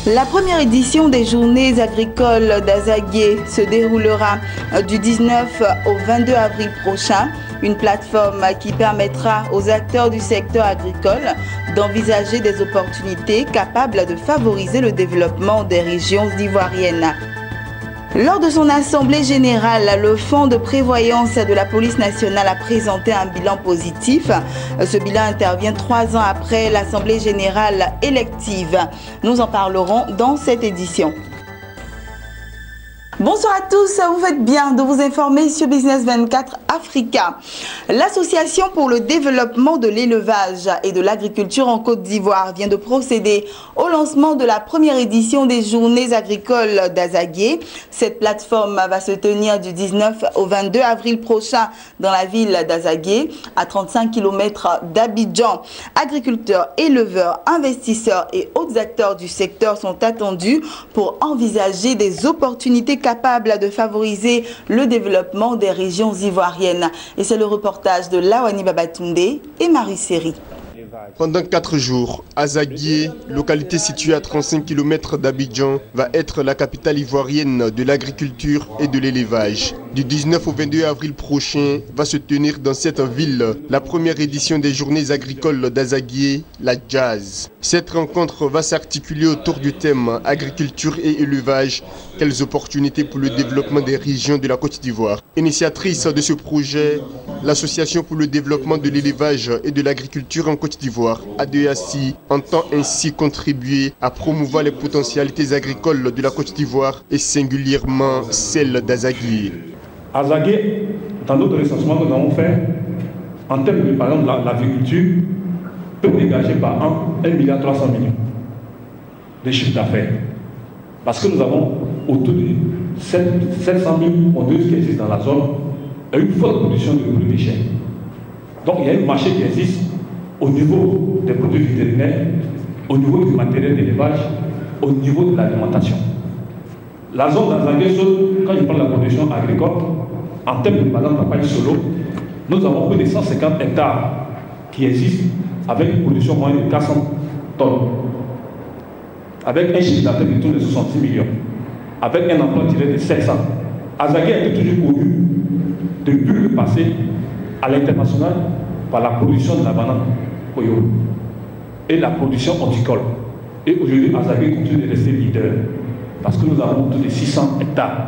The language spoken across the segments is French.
La première édition des Journées agricoles d'Azagué se déroulera du 19 au 22 avril prochain. Une plateforme qui permettra aux acteurs du secteur agricole d'envisager des opportunités capables de favoriser le développement des régions ivoiriennes. Lors de son assemblée générale, le Fonds de prévoyance de la police nationale a présenté un bilan positif. Ce bilan intervient 3 ans après l'assemblée générale élective. Nous en parlerons dans cette édition. Bonsoir à tous, vous faites bien de vous informer sur Business 24 Africa. L'Association pour le développement de l'élevage et de l'agriculture en Côte d'Ivoire vient de procéder au lancement de la première édition des Journées agricoles d'Azagué. Cette plateforme va se tenir du 19 au 22 avril prochain dans la ville d'Azagué, à 35 km d'Abidjan. Agriculteurs, éleveurs, investisseurs et autres acteurs du secteur sont attendus pour envisager des opportunités capables de favoriser le développement des régions ivoiriennes. Et c'est le reportage de Lawani Babatunde et Marie Seri. Pendant 4 jours, Azagué, localité située à 35 km d'Abidjan, va être la capitale ivoirienne de l'agriculture et de l'élevage. Du 19 au 22 avril prochain va se tenir dans cette ville la première édition des Journées agricoles d'Azagué, la Jazz. Cette rencontre va s'articuler autour du thème agriculture et élevage, quelles opportunités pour le développement des régions de la Côte d'Ivoire. Initiatrice de ce projet, l'Association pour le développement de l'élevage et de l'agriculture en Côte d'Ivoire, ADEACI, entend ainsi contribuer à promouvoir les potentialités agricoles de la Côte d'Ivoire et singulièrement celles d'Azagué. Azagué, dans notre recensement que nous avons fait, en termes de, par exemple, l'agriculture, peut dégager par an 1,3 milliard de chiffre d'affaires. Parce que nous avons autour de 700 000 pondeuses qui existent dans la zone et une forte production de produits déchets. Donc il y a un marché qui existe au niveau des produits vétérinaires, au niveau du matériel d'élevage, au niveau de l'alimentation. La zone d'Azagué, quand je parle de la production agricole, en termes de, par exemple, papaye solo, nous avons plus de 150 hectares qui existent avec une production moyenne de 400 tonnes, avec un chiffre d'affaires de 66 millions, avec un emploi tiré de 700. Azagué a été toujours connu depuis le passé à l'international par la production de la banane Koyo et la production horticole. Et aujourd'hui, Azagué continue de rester leader parce que nous avons plus de 600 hectares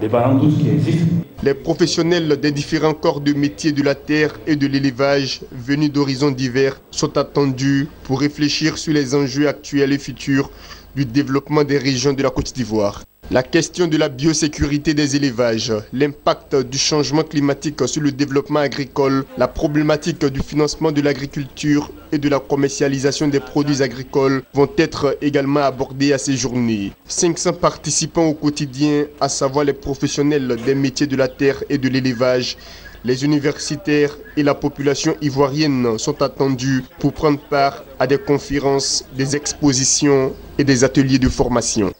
de bananes douces qui existent. Les professionnels des différents corps de métiers de la terre et de l'élevage venus d'horizons divers sont attendus pour réfléchir sur les enjeux actuels et futurs du développement des régions de la Côte d'Ivoire. La question de la biosécurité des élevages, l'impact du changement climatique sur le développement agricole, la problématique du financement de l'agriculture et de la commercialisation des produits agricoles vont être également abordées à ces journées. 500 participants au quotidien, à savoir les professionnels des métiers de la terre et de l'élevage, les universitaires et la population ivoirienne sont attendus pour prendre part à des conférences, des expositions et des ateliers de formation.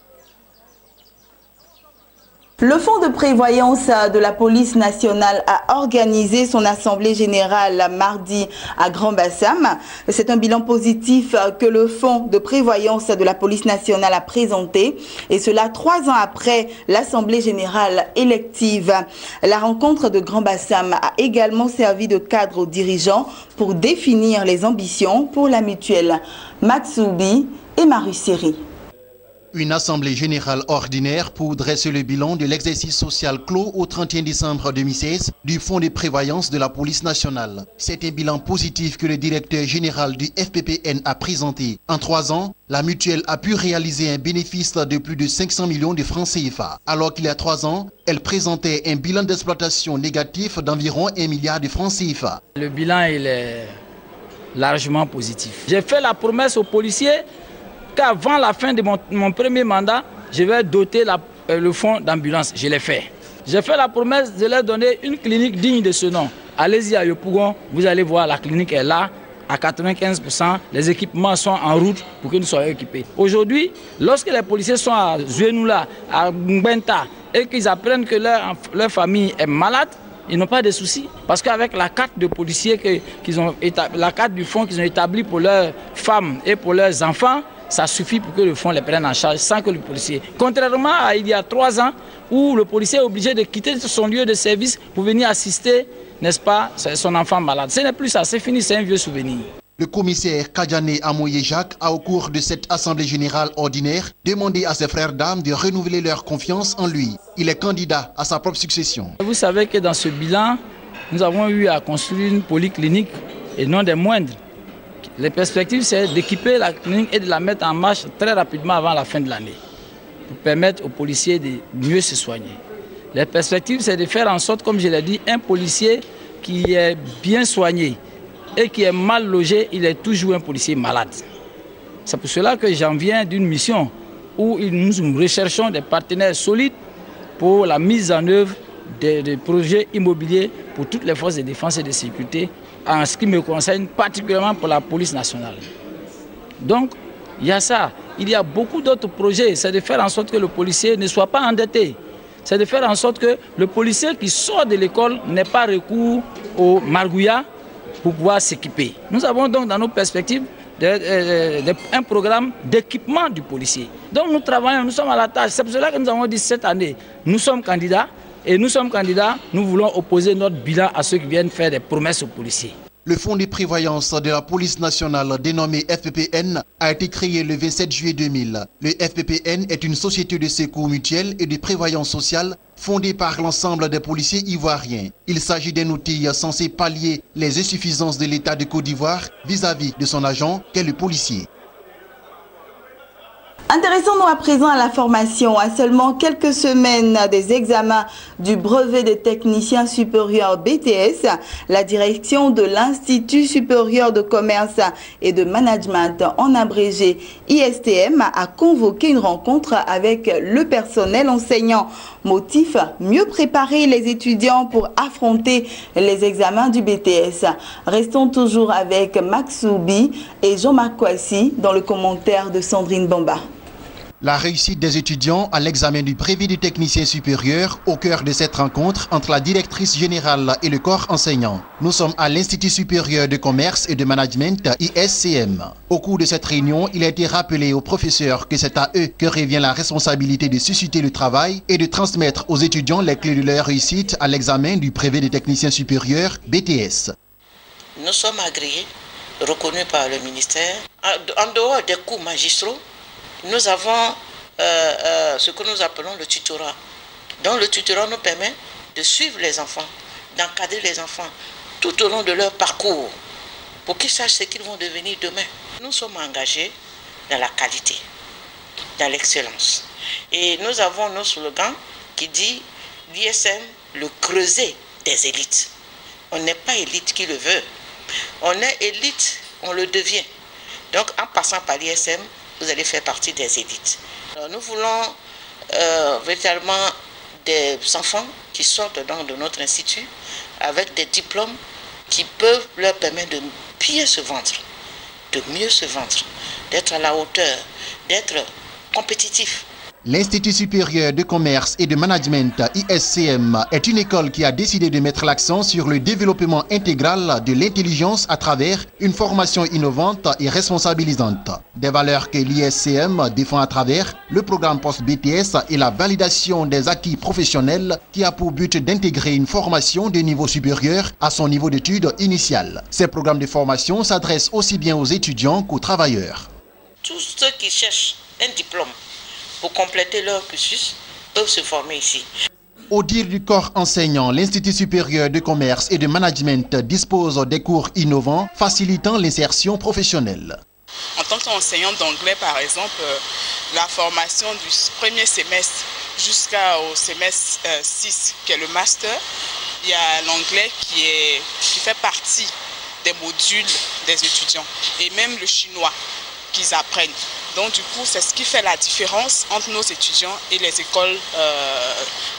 Le Fonds de prévoyance de la police nationale a organisé son assemblée générale mardi à Grand-Bassam. C'est un bilan positif que le Fonds de prévoyance de la police nationale a présenté, et cela 3 ans après l'assemblée générale élective. La rencontre de Grand-Bassam a également servi de cadre aux dirigeants pour définir les ambitions pour la mutuelle. Matsoubi et Marie Seri. Une assemblée générale ordinaire pour dresser le bilan de l'exercice social clos au 31 décembre 2016 du Fonds de prévoyance de la police nationale. C'est un bilan positif que le directeur général du FPPN a présenté. En 3 ans, la mutuelle a pu réaliser un bénéfice de plus de 500 millions de francs CFA. Alors qu'il y a 3 ans, elle présentait un bilan d'exploitation négatif d'environ 1 milliard de francs CFA. Le bilan il est largement positif. J'ai fait la promesse aux policiers qu'avant la fin de mon premier mandat, je vais doter le fonds d'ambulance. Je l'ai fait. J'ai fait la promesse de leur donner une clinique digne de ce nom. Allez-y à Yopougon, vous allez voir, la clinique est là. À 95%, les équipements sont en route pour que nous soyons équipés. Aujourd'hui, lorsque les policiers sont à Zuenoula, à Mbenta, et qu'ils apprennent que leur famille est malade, ils n'ont pas de soucis. Parce qu'avec la carte de policiers la carte du fonds qu'ils ont établie pour leurs femmes et pour leurs enfants, ça suffit pour que le fonds les prenne en charge sans que le policier... Contrairement à il y a 3 ans où le policier est obligé de quitter son lieu de service pour venir assister, n'est-ce pas, son enfant malade. Ce n'est plus ça, c'est fini, c'est un vieux souvenir. Le commissaire Kadjane Amoye Jacques a, au cours de cette assemblée générale ordinaire, demandé à ses frères d'armes de renouveler leur confiance en lui. Il est candidat à sa propre succession. Vous savez que dans ce bilan, nous avons eu à construire une polyclinique et non des moindres. Les perspectives, c'est d'équiper la clinique et de la mettre en marche très rapidement avant la fin de l'année, pour permettre aux policiers de mieux se soigner. Les perspectives, c'est de faire en sorte, comme je l'ai dit, un policier qui est bien soigné et qui est mal logé, il est toujours un policier malade. C'est pour cela que j'en viens d'une mission où nous recherchons des partenaires solides pour la mise en œuvre des projets immobiliers pour toutes les forces de défense et de sécurité, en ce qui me concerne particulièrement pour la police nationale. Donc, il y a ça. Il y a beaucoup d'autres projets. C'est de faire en sorte que le policier ne soit pas endetté. C'est de faire en sorte que le policier qui sort de l'école n'ait pas recours au margouillat pour pouvoir s'équiper. Nous avons donc dans nos perspectives un programme d'équipement du policier. Donc nous travaillons, nous sommes à la tâche. C'est pour cela que nous avons dit cette année, nous sommes candidats. Et nous sommes candidats, nous voulons opposer notre bilan à ceux qui viennent faire des promesses aux policiers. Le fonds de prévoyance de la police nationale dénommé FPPN a été créé le 27 juillet 2000. Le FPPN est une société de secours mutuel et de prévoyance sociale fondée par l'ensemble des policiers ivoiriens. Il s'agit d'un outil censé pallier les insuffisances de l'État de Côte d'Ivoire vis-à-vis de son agent qu'est le policier. Intéressons-nous à présent à la formation. À seulement quelques semaines des examens du brevet des techniciens supérieurs BTS, la direction de l'Institut supérieur de commerce et de management, en abrégé ISTM, a convoqué une rencontre avec le personnel enseignant. Motif, mieux préparer les étudiants pour affronter les examens du BTS. Restons toujours avec Max Soubi et Jean-Marc Kouassi dans le commentaire de Sandrine Bamba. La réussite des étudiants à l'examen du brevet du technicien supérieur au cœur de cette rencontre entre la directrice générale et le corps enseignant. Nous sommes à l'Institut supérieur de commerce et de management ISCM. Au cours de cette réunion, il a été rappelé aux professeurs que c'est à eux que revient la responsabilité de susciter le travail et de transmettre aux étudiants les clés de leur réussite à l'examen du brevet des techniciens supérieurs BTS. Nous sommes agréés, reconnus par le ministère. En dehors des cours magistraux, nous avons ce que nous appelons le tutorat. Donc le tutorat nous permet de suivre les enfants, d'encadrer les enfants tout au long de leur parcours pour qu'ils sachent ce qu'ils vont devenir demain. Nous sommes engagés dans la qualité, dans l'excellence. Et nous avons nos slogans qui dit l'ISM, le creuset des élites. On n'est pas élite qui le veut. On est élite, on le devient. Donc en passant par l'ISM, vous allez faire partie des élites. Alors, nous voulons véritablement des enfants qui sortent donc de notre institut avec des diplômes qui peuvent leur permettre de bien se vendre, de mieux se vendre, d'être à la hauteur, d'être compétitifs. L'Institut supérieur de commerce et de management ISCM est une école qui a décidé de mettre l'accent sur le développement intégral de l'intelligence à travers une formation innovante et responsabilisante. Des valeurs que l'ISCM défend à travers le programme post-BTS et la validation des acquis professionnels qui a pour but d'intégrer une formation de niveau supérieur à son niveau d'études initial. Ces programmes de formation s'adressent aussi bien aux étudiants qu'aux travailleurs. Tous ceux qui cherchent un diplôme pour compléter leur cursus, peuvent se former ici. Au dire du corps enseignant, l'Institut supérieur de commerce et de management dispose des cours innovants facilitant l'insertion professionnelle. En tant qu'enseignant d'anglais, par exemple, la formation du premier semestre jusqu'au semestre 6, qui est le master, il y a l'anglais qui fait partie des modules des étudiants, et même le chinois qu'ils apprennent. Donc du coup, c'est ce qui fait la différence entre nos étudiants et les écoles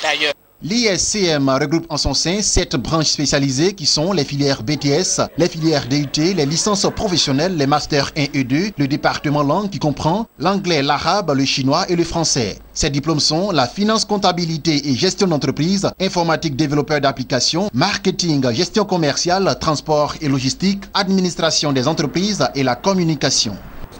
d'ailleurs. L'ISCM regroupe en son sein 7 branches spécialisées qui sont les filières BTS, les filières DUT, les licences professionnelles, les masters 1 et 2, le département langue qui comprend l'anglais, l'arabe, le chinois et le français. Ces diplômes sont la finance, comptabilité et gestion d'entreprise, informatique, développeur d'applications, marketing, gestion commerciale, transport et logistique, administration des entreprises et la communication.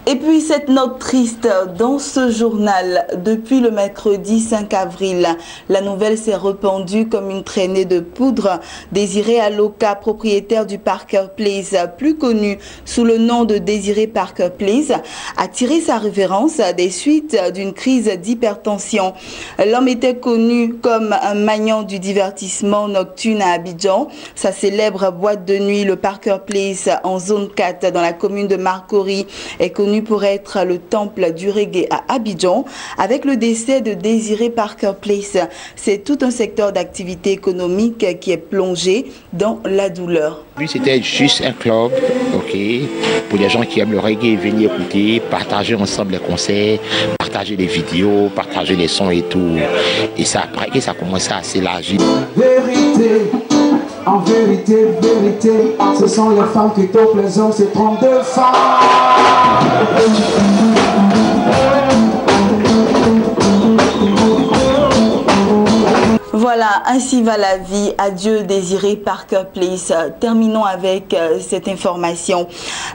Et puis cette note triste dans ce journal, depuis le mercredi 5 avril, la nouvelle s'est répandue comme une traînée de poudre. Désiré Aloka, propriétaire du Parker Place, plus connu sous le nom de Désiré Parker Place, a tiré sa révérence des suites d'une crise d'hypertension. L'homme était connu comme un magnat du divertissement nocturne à Abidjan. Sa célèbre boîte de nuit, le Parker Place, en zone 4 dans la commune de Marcory, est connue pour être le temple du reggae à Abidjan. Avec le décès de Désiré Parker Place, c'est tout un secteur d'activité économique qui est plongé dans la douleur. Lui, c'était juste un club, ok, pour les gens qui aiment le reggae, venir écouter, partager ensemble les concerts, partager les vidéos, partager les sons et tout. Et ça, après que ça a commencé à s'élargir. Vérité, en vérité, vérité, ce sont les femmes qui trompent les hommes, c'est 32 femmes. Voilà, ainsi va la vie. Adieu Désiré Parker Place. Terminons avec cette information.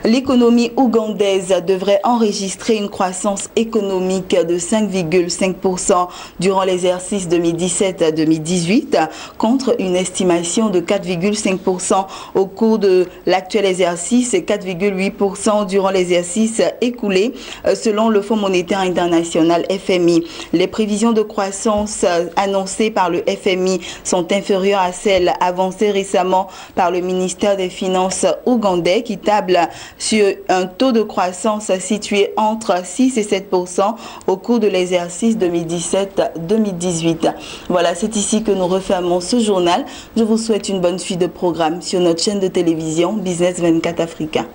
L'économie ougandaise devrait enregistrer une croissance économique de 5,5% durant l'exercice 2017-2018 contre une estimation de 4,5% au cours de l'actuel exercice et 4,8% durant l'exercice écoulé selon le Fonds monétaire international FMI. Les prévisions de croissance annoncées par le FMI sont inférieures à celles avancées récemment par le ministère des Finances ougandais qui table sur un taux de croissance situé entre 6 et 7% au cours de l'exercice 2017-2018. Voilà, c'est ici que nous refermons ce journal. Je vous souhaite une bonne suite de programme sur notre chaîne de télévision Business 24 Africa.